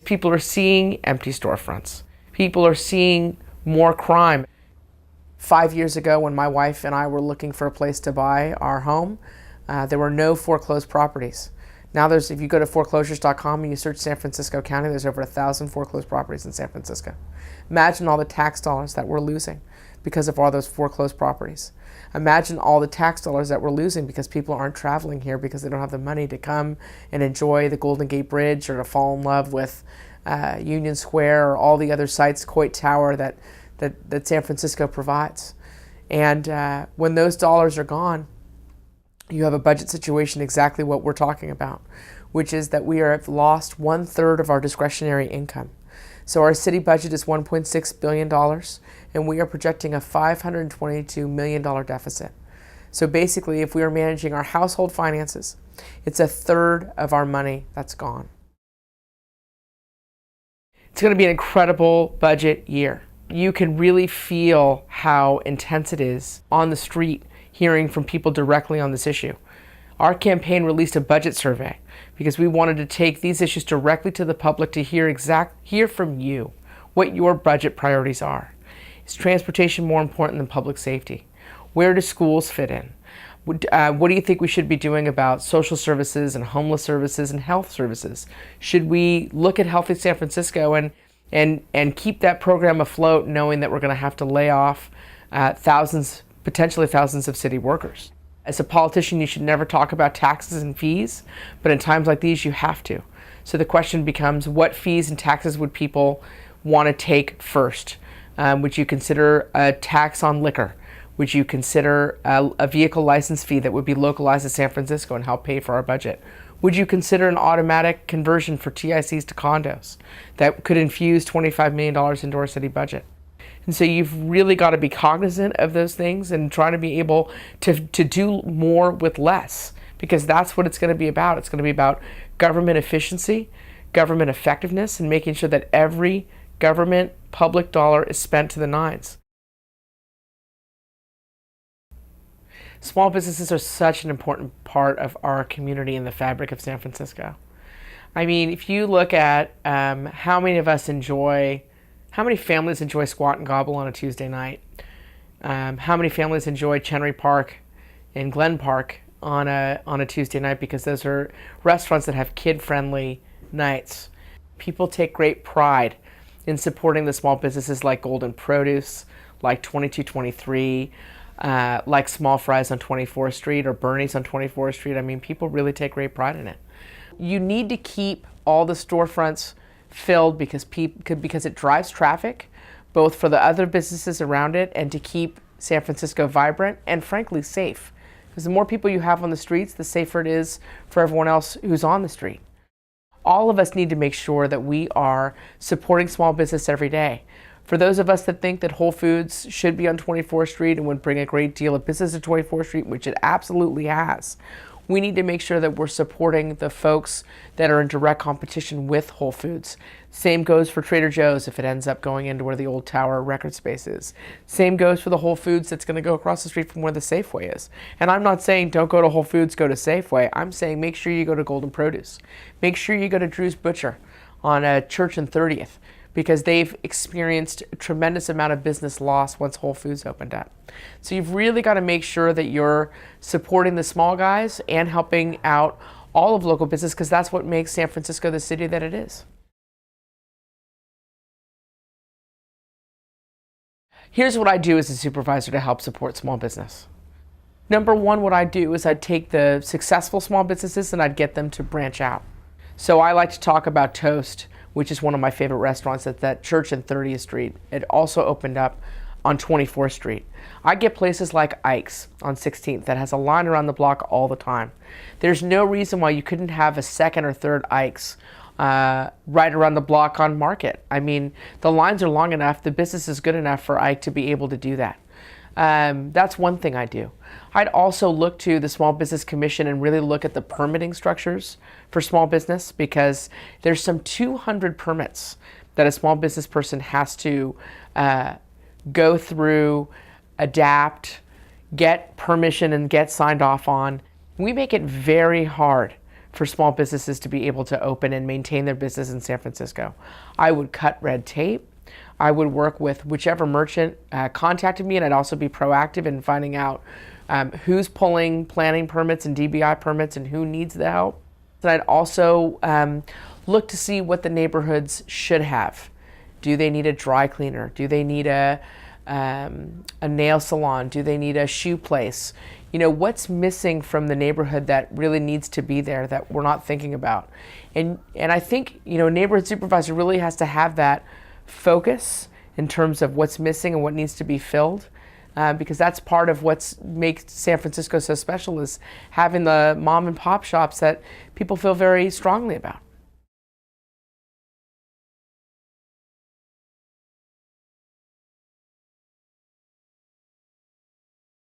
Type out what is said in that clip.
people are seeing empty storefronts. People are seeing more crime. 5 years ago, when my wife and I were looking for a place to buy our home, there were no foreclosed properties. Now if you go to foreclosures.com and you search San Francisco County, there's over 1,000 foreclosed properties in San Francisco. Imagine all the tax dollars that we're losing because of all those foreclosed properties. Imagine all the tax dollars that we're losing because people aren't traveling here because they don't have the money to come and enjoy the Golden Gate Bridge or to fall in love with Union Square or all the other sites, Coit Tower, that San Francisco provides. And when those dollars are gone, you have a budget situation exactly what we're talking about, which is that we have lost 1/3 of our discretionary income. So our city budget is $1.6 billion, and we are projecting a $522 million deficit. So basically, if we are managing our household finances, it's 1/3 of our money that's gone. It's going to be an incredible budget year. You can really feel how intense it is on the street, hearing from people directly on this issue. Our campaign released a budget survey because we wanted to take these issues directly to the public to hear from you what your budget priorities are. Is transportation more important than public safety? Where do schools fit in? What do you think we should be doing about social services and homeless services and health services? Should we look at Healthy San Francisco and keep that program afloat, knowing that we're going to have to lay off potentially thousands of city workers? As a politician, you should never talk about taxes and fees, but in times like these, you have to. So the question becomes, what fees and taxes would people want to take first? Would you consider a tax on liquor? Would you consider a vehicle license fee that would be localized to San Francisco and help pay for our budget? Would you consider an automatic conversion for TICs to condos that could infuse $25 million into our city budget? And so you've really got to be cognizant of those things and try to be able to do more with less, because that's what it's going to be about. It's going to be about government efficiency, government effectiveness, and making sure that every government public dollar is spent to the nines. Small businesses are such an important part of our community and the fabric of San Francisco. I mean, if you look at how many families enjoy Squat and Gobble on a Tuesday night, how many families enjoy Chenery Park and Glen Park on a Tuesday night, because those are restaurants that have kid-friendly nights. People take great pride in supporting the small businesses like Golden Produce, like 2223, like Small Fries on 24th Street or Bernie's on 24th Street. I mean, people really take great pride in it. You need to keep all the storefronts filled because it drives traffic, both for the other businesses around it and to keep San Francisco vibrant and frankly safe. Because the more people you have on the streets, the safer it is for everyone else who's on the street. All of us need to make sure that we are supporting small business every day. For those of us that think that Whole Foods should be on 24th Street and would bring a great deal of business to 24th Street, which it absolutely has, we need to make sure that we're supporting the folks that are in direct competition with Whole Foods. Same goes for Trader Joe's if it ends up going into where the old Tower record space is. Same goes for the Whole Foods that's going to go across the street from where the Safeway is. And I'm not saying don't go to Whole Foods, go to Safeway. I'm saying make sure you go to Golden Produce. Make sure you go to Drew's Butcher on Church and 30th, because they've experienced a tremendous amount of business loss once Whole Foods opened up. So you've really got to make sure that you're supporting the small guys and helping out all of local business, because that's what makes San Francisco the city that it is. Here's what I do as a supervisor to help support small business. Number one, what I do is I'd take the successful small businesses and I'd get them to branch out. So I like to talk about Toast, which is one of my favorite restaurants at that Church and 30th Street. It also opened up on 24th Street. I get places like Ike's on 16th that has a line around the block all the time. There's no reason why you couldn't have a second or third Ike's right around the block on Market. I mean, the lines are long enough, the business is good enough for Ike to be able to do that. That's one thing I do. I'd also look to the Small Business Commission and really look at the permitting structures for small business, because there's some 200 permits that a small business person has to go through, adapt, get permission and get signed off on. We make it very hard for small businesses to be able to open and maintain their business in San Francisco. I would cut red tape. I would work with whichever merchant contacted me, and I'd also be proactive in finding out who's pulling planning permits and DBI permits and who needs the help. And I'd also look to see what the neighborhoods should have. Do they need a dry cleaner? Do they need a nail salon? Do they need a shoe place? You know, what's missing from the neighborhood that really needs to be there that we're not thinking about? And I think, you know, a neighborhood supervisor really has to have that focus in terms of what's missing and what needs to be filled, because that's part of what makes San Francisco so special, is having the mom and pop shops that people feel very strongly about.